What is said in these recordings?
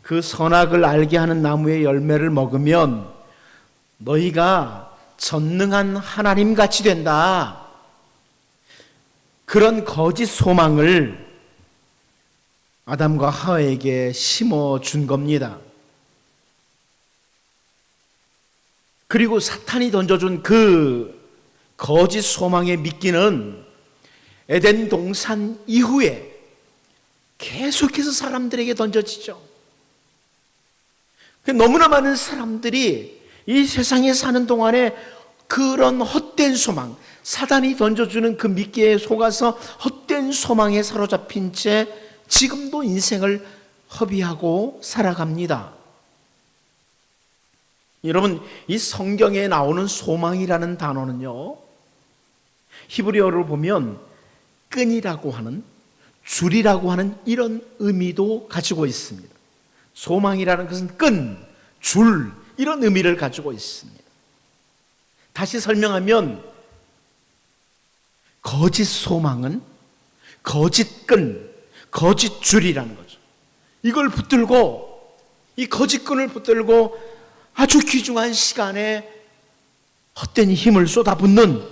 그 선악을 알게 하는 나무의 열매를 먹으면 너희가 전능한 하나님 같이 된다. 그런 거짓 소망을 아담과 하와에게 심어준 겁니다. 그리고 사탄이 던져준 그 거짓 소망의 미끼는 에덴 동산 이후에 계속해서 사람들에게 던져지죠. 너무나 많은 사람들이 이 세상에 사는 동안에 그런 헛된 소망, 사단이 던져주는 그 미끼에 속아서 헛된 소망에 사로잡힌 채 지금도 인생을 허비하고 살아갑니다. 여러분, 이 성경에 나오는 소망이라는 단어는요, 히브리어를 보면 끈이라고 하는, 줄이라고 하는 이런 의미도 가지고 있습니다. 소망이라는 것은 끈, 줄, 이런 의미를 가지고 있습니다. 다시 설명하면 거짓 소망은 거짓 끈, 거짓 줄이라는 거죠. 이걸 붙들고, 이 거짓 끈을 붙들고 아주 귀중한 시간에 헛된 힘을 쏟아붓는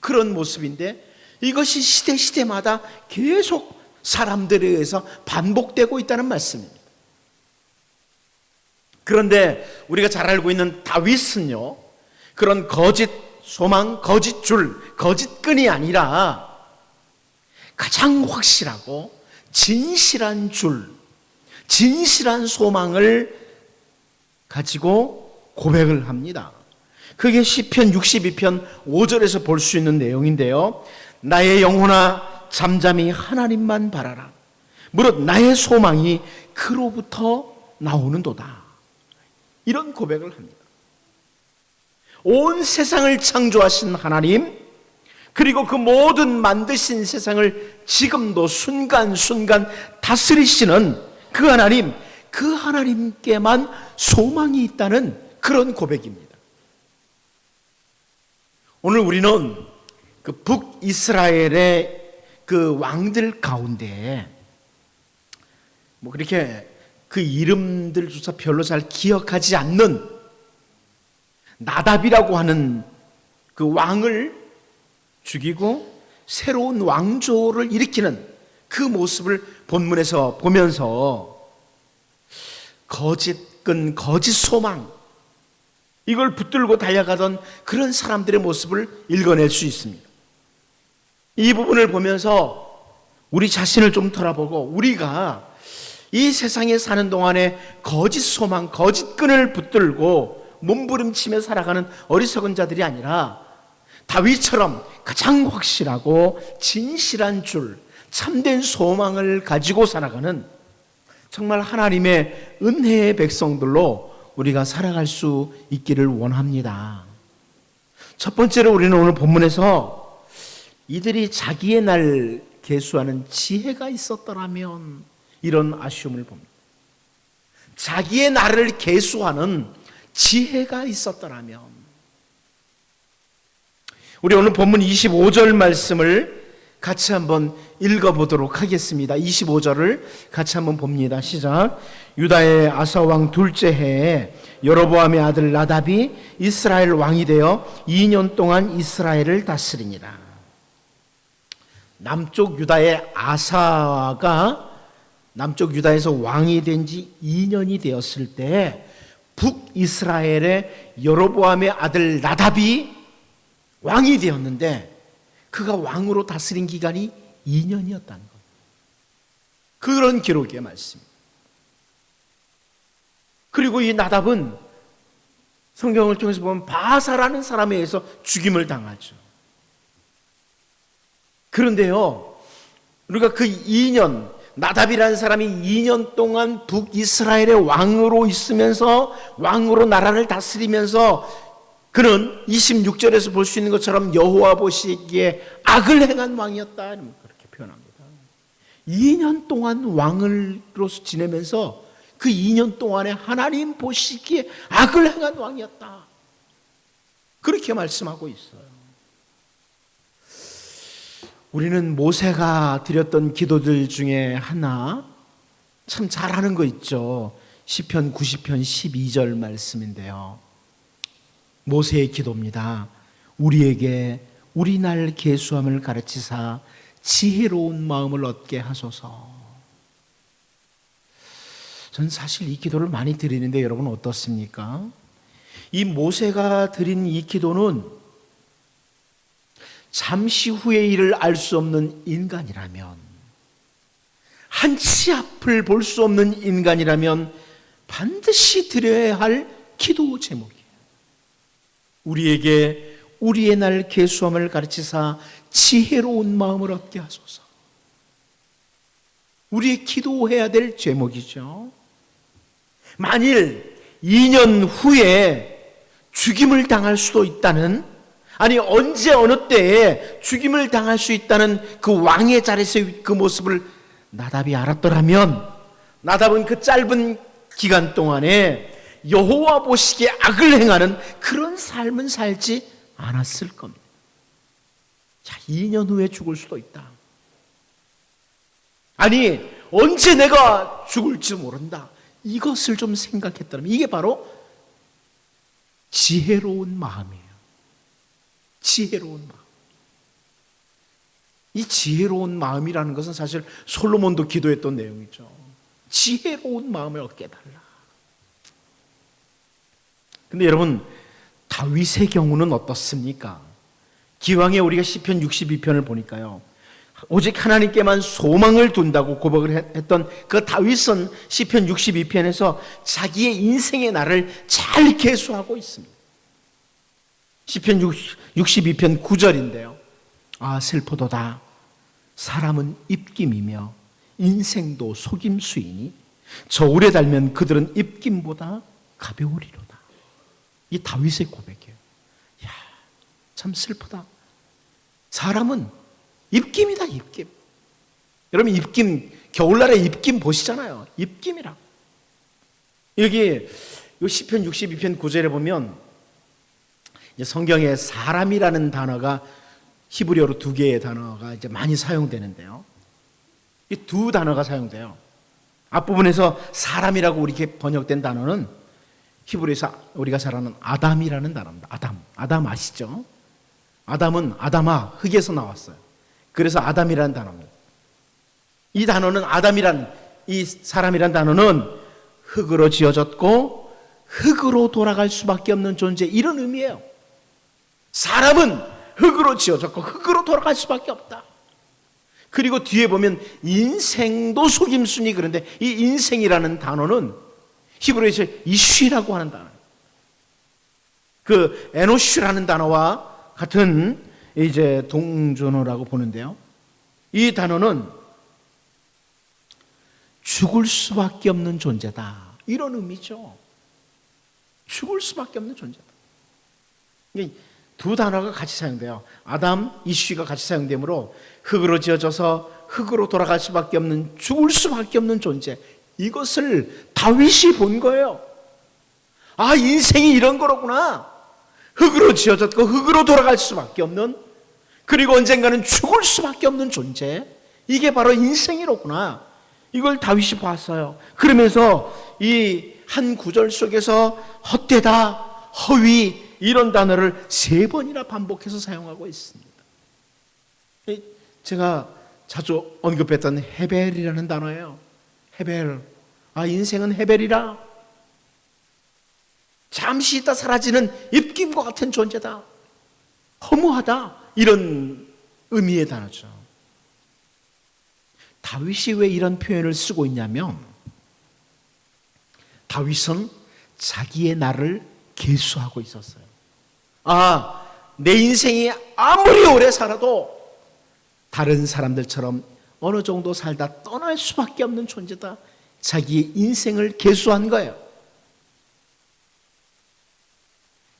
그런 모습인데, 이것이 시대마다 계속 사람들에 의해서 반복되고 있다는 말씀입니다. 그런데 우리가 잘 알고 있는 다윗은요, 그런 거짓 소망, 거짓 줄, 거짓 끈이 아니라 가장 확실하고 진실한 줄, 진실한 소망을 가지고 고백을 합니다. 그게 시편 62편 5절에서 볼 수 있는 내용인데요. 나의 영혼아 잠잠히 하나님만 바라라. 무릇 나의 소망이 그로부터 나오는도다. 이런 고백을 합니다. 온 세상을 창조하신 하나님, 그리고 그 모든 만드신 세상을 지금도 순간순간 다스리시는 그 하나님, 그 하나님께만 소망이 있다는 그런 고백입니다. 오늘 우리는 그 북이스라엘의 그 왕들 가운데 그렇게 그 이름들조차 별로 잘 기억하지 않는 나답이라고 하는 그 왕을 죽이고 새로운 왕조를 일으키는 그 모습을 본문에서 보면서 거짓 끈, 거짓 소망, 이걸 붙들고 달려가던 그런 사람들의 모습을 읽어낼 수 있습니다. 이 부분을 보면서 우리 자신을 좀 돌아보고, 우리가 이 세상에 사는 동안에 거짓 소망, 거짓 끈을 붙들고 몸부림치며 살아가는 어리석은 자들이 아니라 다윗처럼 가장 확실하고 진실한 줄, 참된 소망을 가지고 살아가는 정말 하나님의 은혜의 백성들로 우리가 살아갈 수 있기를 원합니다. 첫 번째로 우리는 오늘 본문에서 이들이 자기의 날 계수하는 지혜가 있었더라면, 이런 아쉬움을 봅니다. 자기의 날을 계수하는 지혜가 있었더라면. 우리 오늘 본문 25절 말씀을 같이 한번 읽어보도록 하겠습니다. 25절을 같이 한번 봅니다. 시작. 유다의 아사왕 둘째 해에 여로보암의 아들 나답이 이스라엘 왕이 되어 2년 동안 이스라엘을 다스리니라. 남쪽 유다의 아사가 남쪽 유다에서 왕이 된 지 2년이 되었을 때 북이스라엘의 여로보암의 아들 나답이 왕이 되었는데, 그가 왕으로 다스린 기간이 2년이었다는 것. 그런 기록의 말씀입니다. 그리고 이 나답은 성경을 통해서 보면 바사라는 사람에 의해서 죽임을 당하죠. 그런데요, 우리가 그 2년, 나답이라는 사람이 2년 동안 북이스라엘의 왕으로 있으면서, 왕으로 나라를 다스리면서, 그는 26절에서 볼 수 있는 것처럼 여호와 보시기에 악을 행한 왕이었다, 그렇게 표현합니다. 2년 동안 왕으로서 지내면서 그 2년 동안에 하나님 보시기에 악을 행한 왕이었다, 그렇게 말씀하고 있어요. 우리는 모세가 드렸던 기도들 중에 하나, 참 잘하는 거 있죠. 시편 90편 12절 말씀인데요. 모세의 기도입니다. 우리에게 우리 날 계수함을 가르치사 지혜로운 마음을 얻게 하소서. 전 사실 이 기도를 많이 드리는데 여러분 어떻습니까? 이 모세가 드린 이 기도는 잠시 후의 일을 알 수 없는 인간이라면, 한치 앞을 볼 수 없는 인간이라면 반드시 드려야 할 기도 제목이에요. 우리에게 우리의 날 계수함을 가르치사 지혜로운 마음을 얻게 하소서. 우리의 기도해야 될 제목이죠. 만일 2년 후에 죽임을 당할 수도 있다는, 아니 언제 어느 때에 죽임을 당할 수 있다는 그 왕의 자리에서의 그 모습을 나답이 알았더라면, 나답은 그 짧은 기간 동안에 여호와 보시기에 악을 행하는 그런 삶은 살지 않았을 겁니다. 자, 2년 후에 죽을 수도 있다. 아니 언제 내가 죽을지 모른다. 이것을 좀 생각했다면 이게 바로 지혜로운 마음이에요. 지혜로운 마음. 이 지혜로운 마음이라는 것은 사실 솔로몬도 기도했던 내용이죠. 지혜로운 마음을 얻게 해달라. 근데 여러분, 다윗의 경우는 어떻습니까? 기왕에 우리가 시편 62편을 보니까요, 오직 하나님께만 소망을 둔다고 고백을 했던 그 다윗은 시편 62편에서 자기의 인생의 날을 잘 계수하고 있습니다. 시편 62편 9절인데요. 아, 슬프도다. 사람은 입김이며 인생도 속임수이니 저울에 달면 그들은 입김보다 가벼우리로다. 이 다윗의 고백이에요. 야, 참 슬프다. 사람은 입김이다, 입김. 여러분, 입김, 겨울날에 입김 보시잖아요. 입김이라고. 여기 시편 62편 9절에 보면 성경에 사람이라는 단어가 히브리어로 2개의 단어가 이제 많이 사용되는데요. 이 2 단어가 사용돼요. 앞부분에서 사람이라고 이렇게 번역된 단어는 히브리에서 우리가 잘 아는 아담이라는 단어입니다. 아담 아시죠? 아담은 아담아, 흙에서 나왔어요. 그래서 아담이라는 단어입니다. 이 단어는 아담이라는, 이 사람이라는 단어는 흙으로 지어졌고 흙으로 돌아갈 수밖에 없는 존재, 이런 의미예요. 사람은 흙으로 지어졌고 흙으로 돌아갈 수밖에 없다. 그리고 뒤에 보면 인생도 속임수니, 그런데 이 인생이라는 단어는 히브리어에서 이쉬라고 하는 단어, 그 에노쉬라는 단어와 같은 이제 동전어라고 보는데요. 이 단어는 죽을 수밖에 없는 존재다, 이런 의미죠. 죽을 수밖에 없는 존재다. 2 단어가 같이 사용돼요. 아담, 이쉬가 같이 사용되므로 흙으로 지어져서 흙으로 돌아갈 수밖에 없는, 죽을 수밖에 없는 존재, 이것을 다윗이 본 거예요. 아, 인생이 이런 거로구나. 흙으로 지어졌고 흙으로 돌아갈 수밖에 없는, 그리고 언젠가는 죽을 수밖에 없는 존재, 이게 바로 인생이로구나. 이걸 다윗이 봤어요. 그러면서 이 한 구절 속에서 헛되다, 허위, 이런 단어를 3번이나 반복해서 사용하고 있습니다. 제가 자주 언급했던 헤벨이라는 단어예요. 헤벨. 아, 인생은 헤벨이라. 잠시 있다 사라지는 입김과 같은 존재다. 허무하다. 이런 의미의 단어죠. 다윗이 왜 이런 표현을 쓰고 있냐면, 다윗은 자기의 날을 계수하고 있었어요. 아, 내 인생이 아무리 오래 살아도 다른 사람들처럼 어느 정도 살다 떠날 수밖에 없는 존재다. 자기의 인생을 계수한 거예요.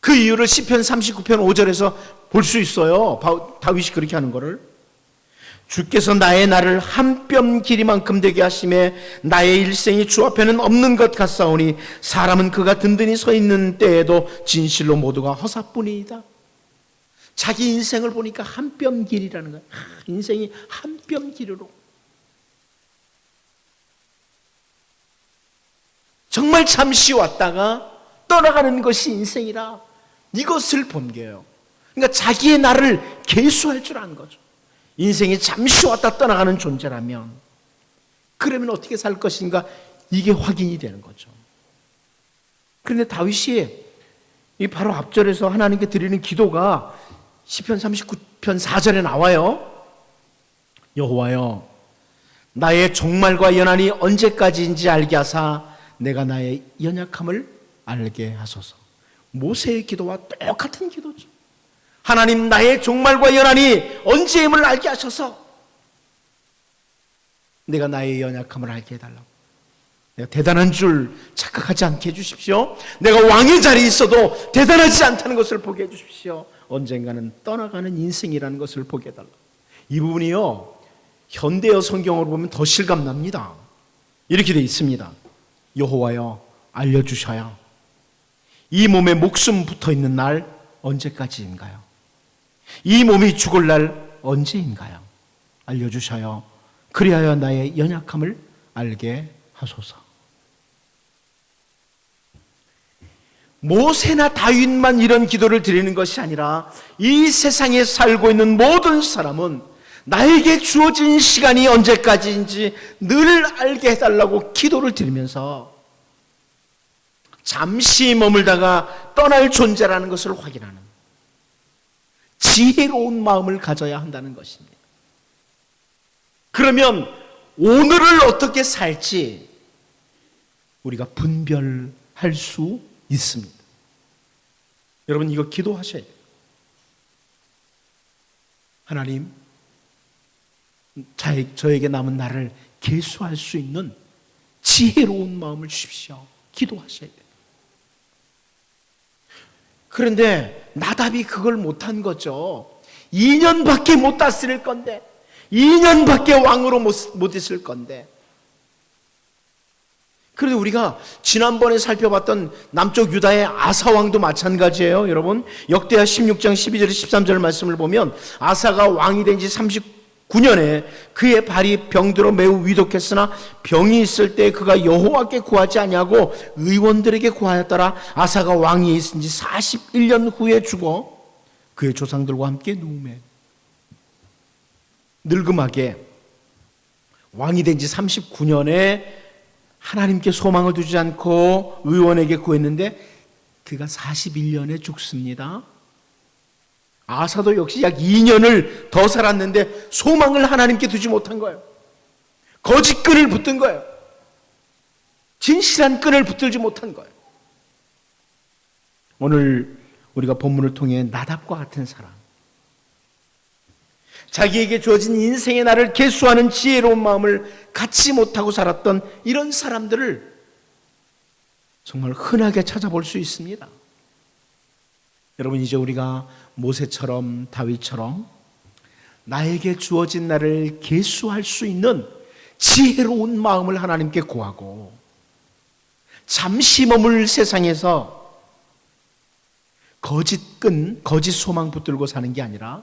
그 이유를 시편 39편 5절에서 볼 수 있어요. 다윗이 그렇게 하는 거를. 주께서 나의 날을 한 뼘 길이만큼 되게 하심에 나의 일생이 주 앞에는 없는 것 같사오니 사람은 그가 든든히 서 있는 때에도 진실로 모두가 허사뿐이다. 자기 인생을 보니까 한 뼘 길이라는 거예요. 인생이 한 뼘 길이로. 정말 잠시 왔다가 떠나가는 것이 인생이라 이것을 본 거예요. 그러니까 자기의 나를 계수할 줄 아는 거죠. 인생이 잠시 왔다 떠나가는 존재라면 그러면 어떻게 살 것인가, 이게 확인이 되는 거죠. 그런데 다윗이 이 바로 앞절에서 하나님께 드리는 기도가 시편 39편 4절에 나와요. 여호와여, 나의 종말과 연한이 언제까지인지 알게 하사 내가 나의 연약함을 알게 하소서. 모세의 기도와 똑같은 기도죠. 하나님, 나의 종말과 연한이 언제임을 알게 하셔서 내가 나의 연약함을 알게 해달라고. 내가 대단한 줄 착각하지 않게 해주십시오. 내가 왕의 자리에 있어도 대단하지 않다는 것을 보게 해주십시오. 언젠가는 떠나가는 인생이라는 것을 보게 해달라고. 이 부분이요, 현대어 성경으로 보면 더 실감납니다. 이렇게 되어 있습니다. 여호와여, 알려주셔야 이 몸에 목숨 붙어있는 날 언제까지인가요? 이 몸이 죽을 날 언제인가요? 알려주셔요. 그리하여 나의 연약함을 알게 하소서. 모세나 다윗만 이런 기도를 드리는 것이 아니라 이 세상에 살고 있는 모든 사람은 나에게 주어진 시간이 언제까지인지 늘 알게 해달라고 기도를 드리면서 잠시 머물다가 떠날 존재라는 것을 확인하는 지혜로운 마음을 가져야 한다는 것입니다. 그러면 오늘을 어떻게 살지 우리가 분별할 수 있습니다. 여러분, 이거 기도하셔야 돼요. 하나님, 저에게 남은 날을 계수할 수 있는 지혜로운 마음을 주십시오. 기도하셔야 돼요. 그런데 나답이 그걸 못한 거죠. 2년밖에 못 다스릴 건데, 2년밖에 왕으로 못 있을 건데. 그런데 우리가 지난번에 살펴봤던 남쪽 유다의 아사 왕도 마찬가지예요. 여러분, 역대하 16장 12절 13절 말씀을 보면 아사가 왕이 된 지 39년에 그의 발이 병들어 매우 위독했으나 병이 있을 때 그가 여호와께 구하지 아니하고 의원들에게 구하였더라. 아사가 왕위에 있은 지 41년 후에 죽어 그의 조상들과 함께 누우매 늙음하게 왕이 된 지 39년에 하나님께 소망을 두지 않고 의원에게 구했는데 그가 41년에 죽습니다. 아사도 역시 약 2년을 더 살았는데 소망을 하나님께 두지 못한 거예요. 거짓 끈을 붙든 거예요. 진실한 끈을 붙들지 못한 거예요. 오늘 우리가 본문을 통해 나답과 같은 사람, 자기에게 주어진 인생의 날을 계수하는 지혜로운 마음을 갖지 못하고 살았던 이런 사람들을 정말 흔하게 찾아볼 수 있습니다. 여러분, 이제 우리가 모세처럼 다윗처럼 나에게 주어진 날을 계수할 수 있는 지혜로운 마음을 하나님께 구하고 잠시 머물 세상에서 거짓 끈, 거짓 소망 붙들고 사는 게 아니라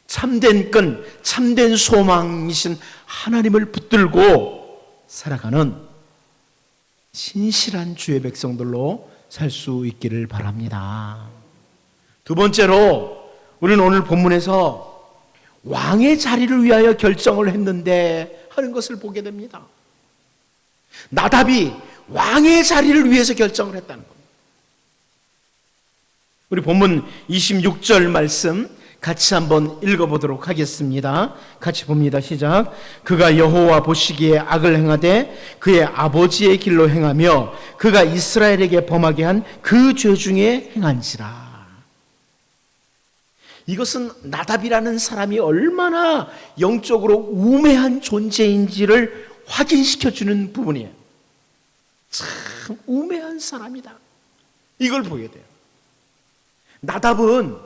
참된 끈, 참된 소망이신 하나님을 붙들고 살아가는 신실한 주의 백성들로 살 수 있기를 바랍니다. 두 번째로 우리는 오늘 본문에서 왕의 자리를 위하여 결정을 했는데 하는 것을 보게 됩니다. 나답이 왕의 자리를 위해서 결정을 했다는 겁니다. 우리 본문 26절 말씀 같이 한번 읽어보도록 하겠습니다. 같이 봅니다. 시작. 그가 여호와 보시기에 악을 행하되 그의 아버지의 길로 행하며 그가 이스라엘에게 범하게 한 그 죄 중에 행한지라. 이것은 나답이라는 사람이 얼마나 영적으로 우매한 존재인지를 확인시켜주는 부분이에요. 참 우매한 사람이다, 이걸 보게 돼요. 나답은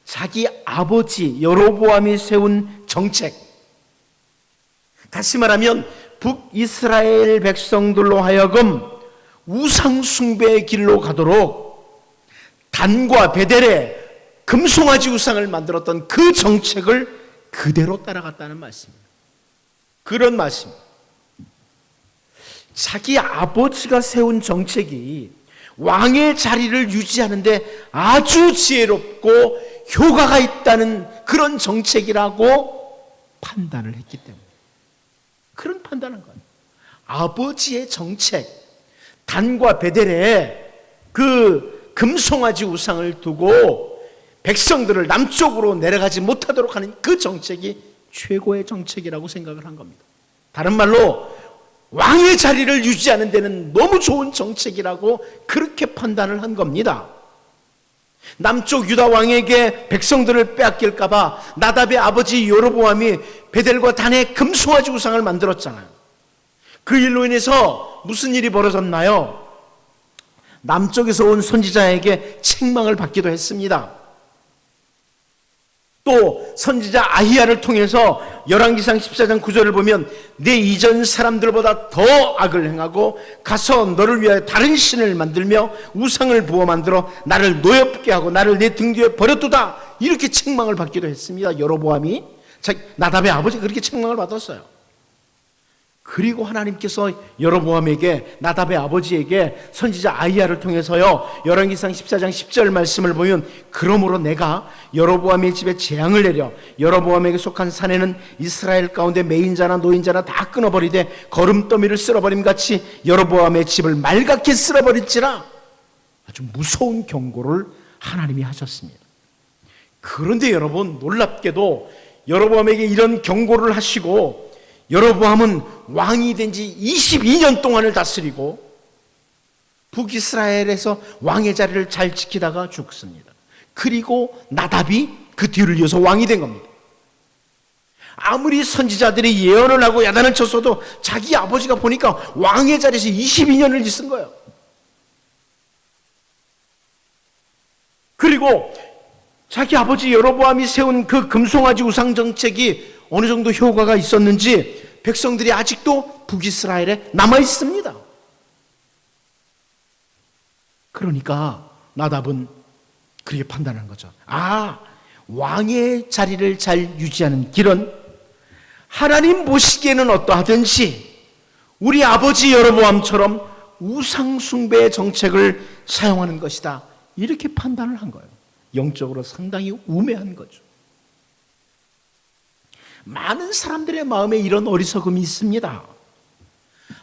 자기 아버지 여로보암이 세운 정책, 다시 말하면 북이스라엘 백성들로 하여금 우상 숭배의 길로 가도록 단과 베델에 금송아지 우상을 만들었던 그 정책을 그대로 따라갔다는 말씀입니다. 그런 말씀입니다. 자기 아버지가 세운 정책이 왕의 자리를 유지하는데 아주 지혜롭고 효과가 있다는 그런 정책이라고 판단을 했기 때문에 그런 판단한 거예요. 아버지의 정책, 단과 베델에 그 금송아지 우상을 두고 백성들을 남쪽으로 내려가지 못하도록 하는 그 정책이 최고의 정책이라고 생각을 한 겁니다. 다른 말로 왕의 자리를 유지하는 데는 너무 좋은 정책이라고 그렇게 판단을 한 겁니다. 남쪽 유다 왕에게 백성들을 빼앗길까 봐 나답의 아버지 여로보암이 베델과 단에 금송아지 우상을 만들었잖아요. 그 일로 인해서 무슨 일이 벌어졌나요? 남쪽에서 온 선지자에게 책망을 받기도 했습니다. 또 선지자 아히야를 통해서 열왕기상 14장 9절을 보면 내 이전 사람들보다 더 악을 행하고 가서 너를 위하여 다른 신을 만들며 우상을 부어 만들어 나를 노엽게 하고 나를 내 등 뒤에 버렸도다, 이렇게 책망을 받기도 했습니다. 여로보암이, 나답의 아버지가 그렇게 책망을 받았어요. 그리고 하나님께서 여로보암에게, 나답의 아버지에게 선지자 아히야를 통해서요, 열왕기상 14장 10절 말씀을 보면 그러므로 내가 여로보암의 집에 재앙을 내려 여로보암에게 속한 산에는 이스라엘 가운데 매인자나 노인자나 다 끊어버리되 거름더미를 쓸어버림같이 여로보암의 집을 말갛게 쓸어버릴지라. 아주 무서운 경고를 하나님이 하셨습니다. 그런데 여러분, 놀랍게도 여로보암에게 이런 경고를 하시고 여로보암은 왕이 된 지 22년 동안을 다스리고 북이스라엘에서 왕의 자리를 잘 지키다가 죽습니다. 그리고 나답이 그 뒤를 이어서 왕이 된 겁니다. 아무리 선지자들이 예언을 하고 야단을 쳤어도 자기 아버지가 보니까 왕의 자리에서 22년을 있은 거예요. 그리고 자기 아버지 여로보암이 세운 그 금송아지 우상 정책이 어느 정도 효과가 있었는지 백성들이 아직도 북이스라엘에 남아 있습니다. 그러니까 나답은 그렇게 판단한 거죠. 왕의 자리를 잘 유지하는 길은 하나님 보시기에는 어떠하든지 우리 아버지 여로보암처럼 우상 숭배의 정책을 사용하는 것이다, 이렇게 판단을 한 거예요. 영적으로 상당히 우매한 거죠. 많은 사람들의 마음에 이런 어리석음이 있습니다.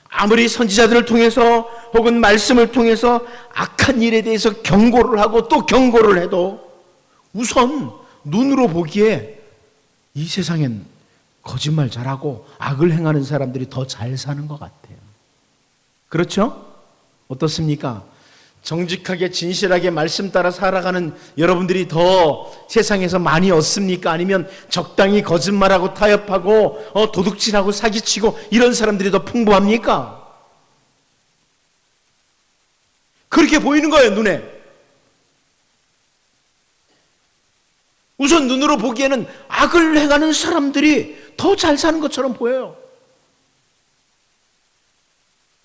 아무리 선지자들을 통해서 혹은 말씀을 통해서 악한 일에 대해서 경고를 하고 또 경고를 해도 우선 눈으로 보기에 이 세상엔 거짓말 잘하고 악을 행하는 사람들이 더 잘 사는 것 같아요. 그렇죠? 어떻습니까? 정직하게 진실하게 말씀 따라 살아가는 여러분들이 더 세상에서 많이 얻습니까? 아니면 적당히 거짓말하고 타협하고 도둑질하고 사기치고 이런 사람들이 더 풍부합니까? 그렇게 보이는 거예요, 눈에. 우선 눈으로 보기에는 악을 행하는 사람들이 더 잘 사는 것처럼 보여요.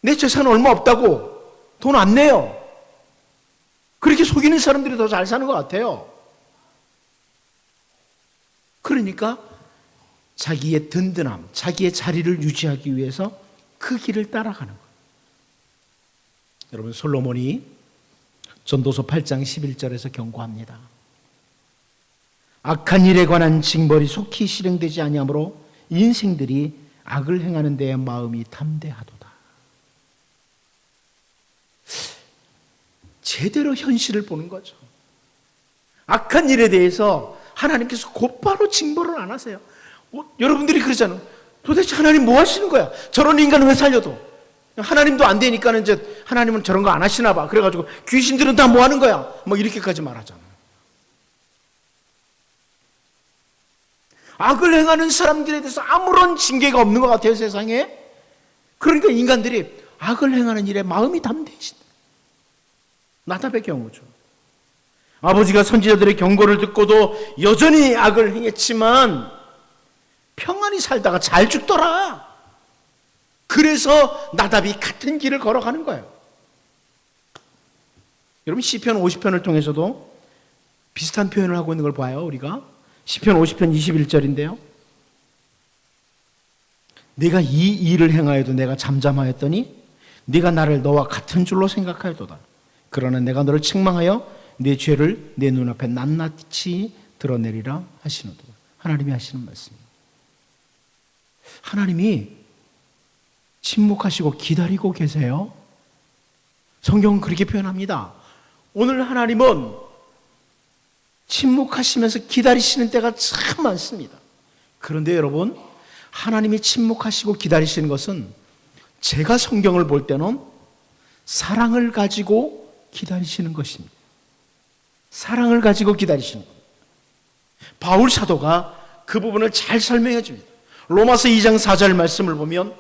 내 재산은 얼마 없다고 돈 안 내요. 그렇게 속이는 사람들이 더 잘 사는 것 같아요. 그러니까 자기의 든든함, 자기의 자리를 유지하기 위해서 그 길을 따라가는 거예요. 여러분, 솔로몬이 전도서 8장 11절에서 경고합니다. 악한 일에 관한 징벌이 속히 실행되지 아니하므로 인생들이 악을 행하는 데에 마음이 담대하도다. 제대로 현실을 보는 거죠. 악한 일에 대해서 하나님께서 곧바로 징벌을 안 하세요. 여러분들이 그러잖아요. 도대체 하나님 뭐 하시는 거야? 저런 인간을 왜 살려도? 하나님도 안 되니까는 이제 하나님은 저런 거 안 하시나 봐. 그래가지고 귀신들은 다 뭐 하는 거야? 뭐 이렇게까지 말하잖아요. 악을 행하는 사람들에 대해서 아무런 징계가 없는 것 같아요, 세상에. 그러니까 인간들이 악을 행하는 일에 마음이 담대해진다. 나답의 경우죠. 아버지가 선지자들의 경고를 듣고도 여전히 악을 행했지만 평안히 살다가 잘 죽더라. 그래서 나답이 같은 길을 걸어가는 거예요. 여러분, 시편 50편을 통해서도 비슷한 표현을 하고 있는 걸 봐요. 우리가 시편 50편 21절인데요. 내가 이 일을 행하여도 내가 잠잠하였더니 네가 나를 너와 같은 줄로 생각하여도다. 그러나 내가 너를 책망하여 네 죄를 내 눈앞에 낱낱이 드러내리라 하시노도다. 하나님이 하시는 말씀입니다. 하나님이 침묵하시고 기다리고 계세요. 성경은 그렇게 표현합니다. 오늘 하나님은 침묵하시면서 기다리시는 때가 참 많습니다. 그런데 여러분, 하나님이 침묵하시고 기다리시는 것은 제가 성경을 볼 때는 사랑을 가지고 기다리시는 것입니다. 사랑을 가지고 기다리시는 겁니다. 바울 사도가 그 부분을 잘 설명해 줍니다. 로마서 2장 4절 말씀을 보면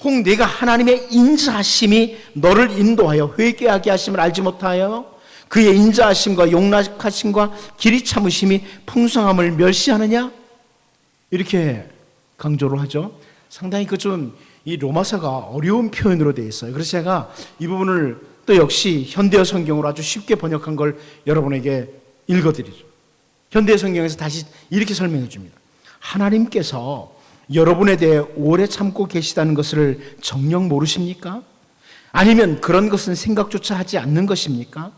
혹 네가 하나님의 인자하심이 너를 인도하여 회개하게 하심을 알지 못하여 그의 인자하심과 용납하심과 길이 참으심이 풍성함을 멸시하느냐? 이렇게 강조를 하죠. 상당히 이 로마서가 어려운 표현으로 되어 있어요. 그래서 제가 이 부분을 또 역시 현대어 성경으로 아주 쉽게 번역한 걸 여러분에게 읽어드리죠. 현대어 성경에서 다시 이렇게 설명해 줍니다. 하나님께서 여러분에 대해 오래 참고 계시다는 것을 정녕 모르십니까? 아니면 그런 것은 생각조차 하지 않는 것입니까?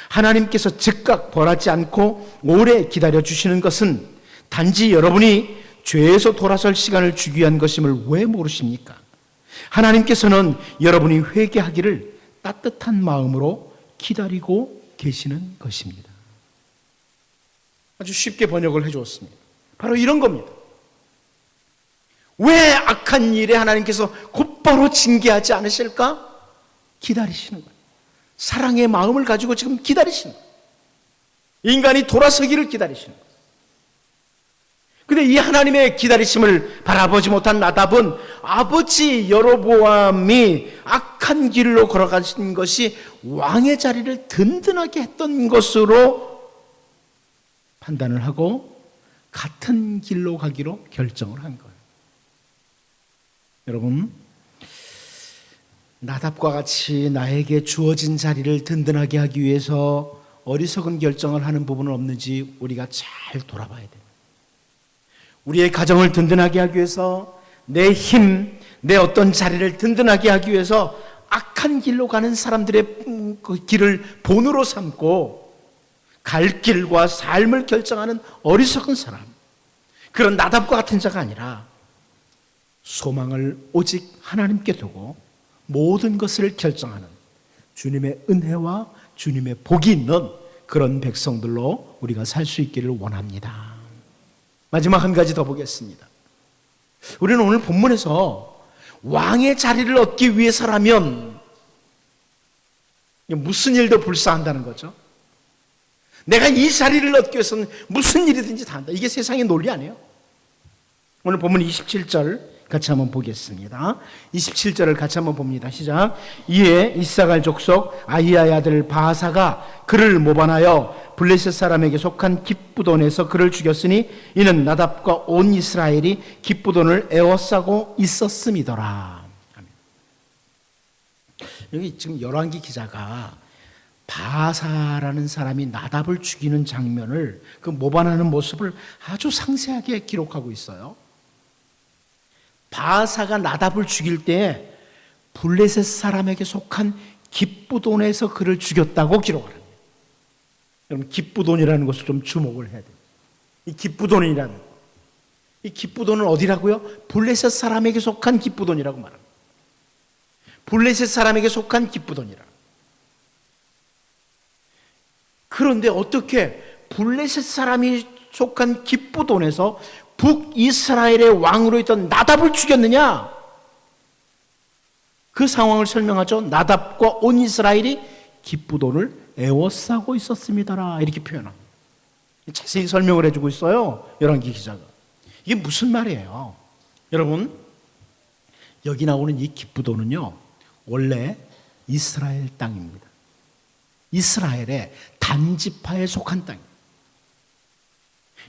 하나님께서 즉각 벌하지 않고 오래 기다려 주시는 것은 단지 여러분이 죄에서 돌아설 시간을 주기 위한 것임을 왜 모르십니까? 하나님께서는 여러분이 회개하기를 따뜻한 마음으로 기다리고 계시는 것입니다. 아주 쉽게 번역을 해주었습니다. 바로 이런 겁니다. 왜 악한 일에 하나님께서 곧바로 징계하지 않으실까? 기다리시는 거예요. 사랑의 마음을 가지고 지금 기다리시는 거예요. 인간이 돌아서기를 기다리시는 거예요. 근데 이 하나님의 기다리심을 바라보지 못한 나답은 아버지 여로보암이 악한 길로 걸어가신 것이 왕의 자리를 든든하게 했던 것으로 판단을 하고 같은 길로 가기로 결정을 한 거예요. 여러분, 나답과 같이 나에게 주어진 자리를 든든하게 하기 위해서 어리석은 결정을 하는 부분은 없는지 우리가 잘 돌아봐야 돼요. 우리의 가정을 든든하게 하기 위해서 내 힘, 내 어떤 자리를 든든하게 하기 위해서 악한 길로 가는 사람들의 그 길을 본으로 삼고 갈 길과 삶을 결정하는 어리석은 사람, 그런 나답과 같은 자가 아니라 소망을 오직 하나님께 두고 모든 것을 결정하는 주님의 은혜와 주님의 복이 있는 그런 백성들로 우리가 살 수 있기를 원합니다. 마지막 한 가지 더 보겠습니다. 우리는 오늘 본문에서 왕의 자리를 얻기 위해서라면 무슨 일도 불사한다는 거죠. 내가 이 자리를 얻기 위해서는 무슨 일이든지 다 한다. 이게 세상의 논리 아니에요. 오늘 본문 27절 같이 한번 보겠습니다. 27절을 같이 한번 봅니다. 시작. 이에 이사갈 족속 아히야의 아들 바하사가 그를 모반하여 블레셋 사람에게 속한 깁부돈에서 그를 죽였으니 이는 나답과 온 이스라엘이 깁부돈을 에워싸고 있었음이더라. 여기 지금 열왕기 기자가 바하사라는 사람이 나답을 죽이는 장면을, 그 모반하는 모습을 아주 상세하게 기록하고 있어요. 바하사가 나답을 죽일 때 블레셋 사람에게 속한 깁부돈에서 그를 죽였다고 기록을 합니다. 여러분, 깁부돈이라는 것을 좀 주목을 해야 돼요. 이 깁부돈이라는, 이 깁부돈은 어디라고요? 블레셋 사람에게 속한 깁부돈이라고 말합니다. 블레셋 사람에게 속한 깁부돈이라. 그런데 어떻게 블레셋 사람이 속한 깁부돈에서 북이스라엘의 왕으로 있던 나답을 죽였느냐? 그 상황을 설명하죠. 나답과 온 이스라엘이 깁부돈을 에워싸고 있었습니다라, 이렇게 표현합니다. 자세히 설명을 해주고 있어요, 열왕기 기자가. 이게 무슨 말이에요? 여러분, 여기 나오는 이 깁부돈은요, 원래 이스라엘 땅입니다. 이스라엘의 단지파에 속한 땅입니다.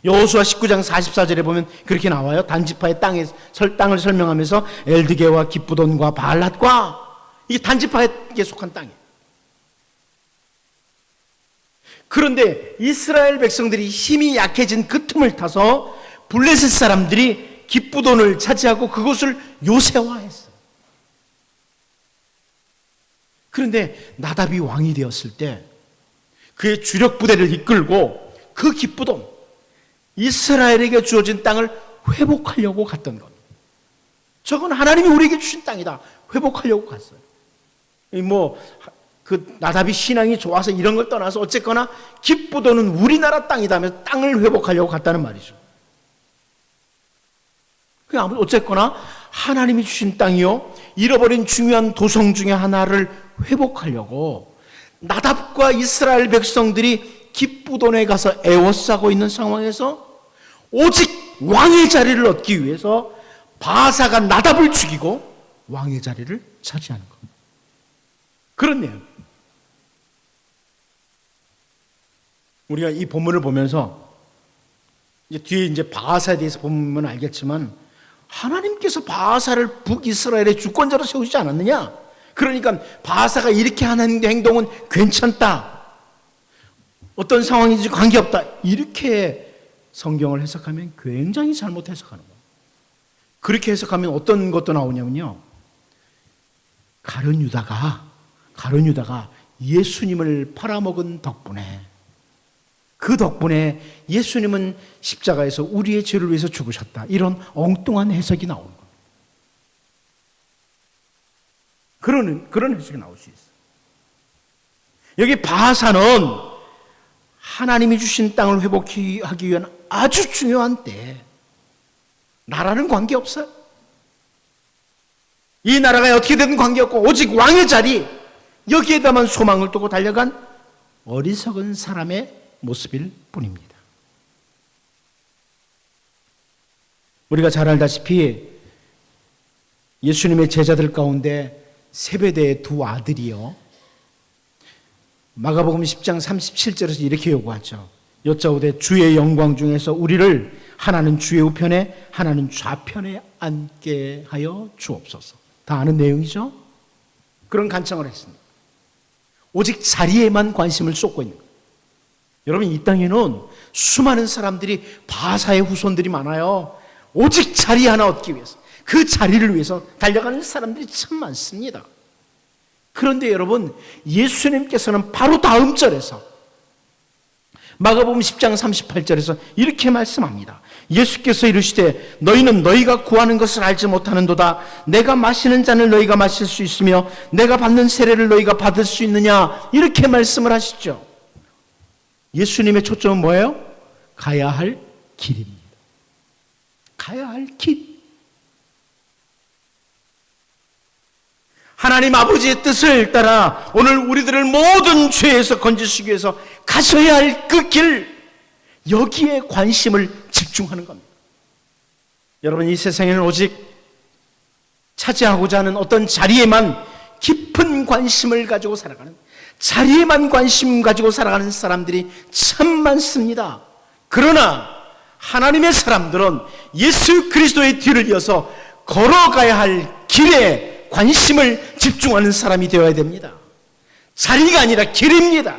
여호수아 19장 44절에 보면 그렇게 나와요. 단지파의 땅을 설명하면서 엘드게와 깁부돈과 바알랏과, 이게 단지파에 속한 땅이에요. 그런데 이스라엘 백성들이 힘이 약해진 그 틈을 타서 블레셋 사람들이 깁부돈을 차지하고 그곳을 요새화했어요. 그런데 나답이 왕이 되었을 때 그의 주력 부대를 이끌고 그 기쁘던 이스라엘에게 주어진 땅을 회복하려고 갔던 것. 저건 하나님이 우리에게 주신 땅이다. 회복하려고 갔어요. 그 나답이 신앙이 좋아서 이런 걸 떠나서 어쨌거나 기쁘도는 우리나라 땅이다 하면서 땅을 회복하려고 갔다는 말이죠. 어쨌거나 하나님이 주신 땅이요, 잃어버린 중요한 도성 중에 하나를 회복하려고 나답과 이스라엘 백성들이 기쁘돈에 가서 애워싸고 있는 상황에서 오직 왕의 자리를 얻기 위해서 바사가 나답을 죽이고 왕의 자리를 차지하는 겁니다. 그런 내용. 우리가 이 본문을 보면서 뒤에 바사에 대해서 보면 알겠지만 하나님께서 바사를 북이스라엘의 주권자로 세우시지 않았느냐? 그러니까 바사가 이렇게 하는 행동은 괜찮다. 어떤 상황인지 관계없다. 이렇게 성경을 해석하면 굉장히 잘못 해석하는 거예요. 그렇게 해석하면 어떤 것도 나오냐면요. 가룟 유다가 예수님을 팔아먹은 덕분에, 그 덕분에 예수님은 십자가에서 우리의 죄를 위해서 죽으셨다. 이런 엉뚱한 해석이 나오는 거예요. 그런 해석이 나올 수 있어요. 여기 바사는 하나님이 주신 땅을 회복하기 위한 아주 중요한 때, 나라는 관계없어요. 이 나라가 어떻게 되든 관계없고 오직 왕의 자리, 여기에다만 소망을 두고 달려간 어리석은 사람의 모습일 뿐입니다. 우리가 잘 알다시피 예수님의 제자들 가운데 세베대의 두 아들이요, 마가복음 10장 37절에서 이렇게 요구하죠. 여짜오되 주의 영광 중에서 우리를 하나는 주의 우편에 하나는 좌편에 앉게 하여 주옵소서. 다 아는 내용이죠. 그런 간청을 했습니다. 오직 자리에만 관심을 쏟고 있는 거예요. 여러분, 이 땅에는 수많은 사람들이, 바사의 후손들이 많아요. 오직 자리 하나 얻기 위해서, 그 자리를 위해서 달려가는 사람들이 참 많습니다. 그런데 여러분, 예수님께서는 바로 다음 절에서, 마가복음 10장 38절에서 이렇게 말씀합니다. 예수께서 이르시되 너희는 너희가 구하는 것을 알지 못하는도다. 내가 마시는 잔을 너희가 마실 수 있으며 내가 받는 세례를 너희가 받을 수 있느냐, 이렇게 말씀을 하시죠. 예수님의 초점은 뭐예요? 가야 할 길입니다. 가야 할 길. 하나님 아버지의 뜻을 따라 오늘 우리들을 모든 죄에서 건지시기 위해서 가셔야 할 그 길, 여기에 관심을 집중하는 겁니다. 여러분, 이 세상에는 오직 차지하고자 하는 어떤 자리에만 깊은 관심을 가지고 살아가는, 자리에만 관심 가지고 살아가는 사람들이 참 많습니다. 그러나 하나님의 사람들은 예수 그리스도의 뒤를 이어서 걸어가야 할 길에 관심을 집중하는 사람이 되어야 됩니다. 자리가 아니라 길입니다.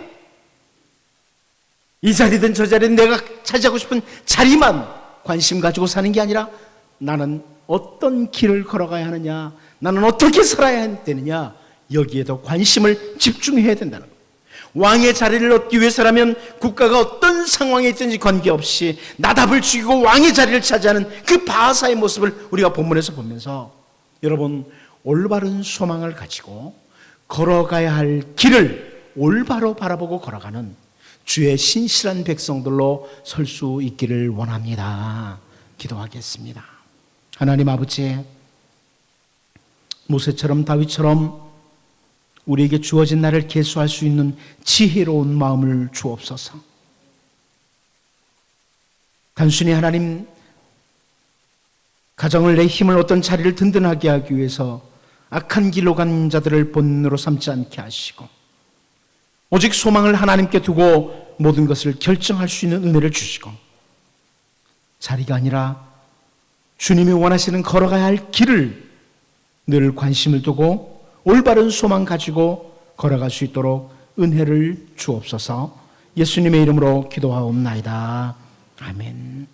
이 자리든 저 자리든 내가 차지하고 싶은 자리만 관심 가지고 사는 게 아니라 나는 어떤 길을 걸어가야 하느냐, 나는 어떻게 살아야 되느냐, 여기에도 관심을 집중해야 된다는 거예요. 왕의 자리를 얻기 위해서라면 국가가 어떤 상황에 있든지 관계없이 나답을 죽이고 왕의 자리를 차지하는 그 바사의 모습을 우리가 본문에서 보면서, 여러분, 올바른 소망을 가지고 걸어가야 할 길을 올바로 바라보고 걸어가는 주의 신실한 백성들로 설 수 있기를 원합니다. 기도하겠습니다. 하나님 아버지, 모세처럼 다윗처럼 우리에게 주어진 날을 계수할 수 있는 지혜로운 마음을 주옵소서. 단순히 하나님, 가정을 내 힘을 어떤 자리를 든든하게 하기 위해서 악한 길로 간 자들을 본으로 삼지 않게 하시고, 오직 소망을 하나님께 두고 모든 것을 결정할 수 있는 은혜를 주시고, 자리가 아니라 주님이 원하시는 걸어가야 할 길을 늘 관심을 두고 올바른 소망 가지고 걸어갈 수 있도록 은혜를 주옵소서. 예수님의 이름으로 기도하옵나이다. 아멘.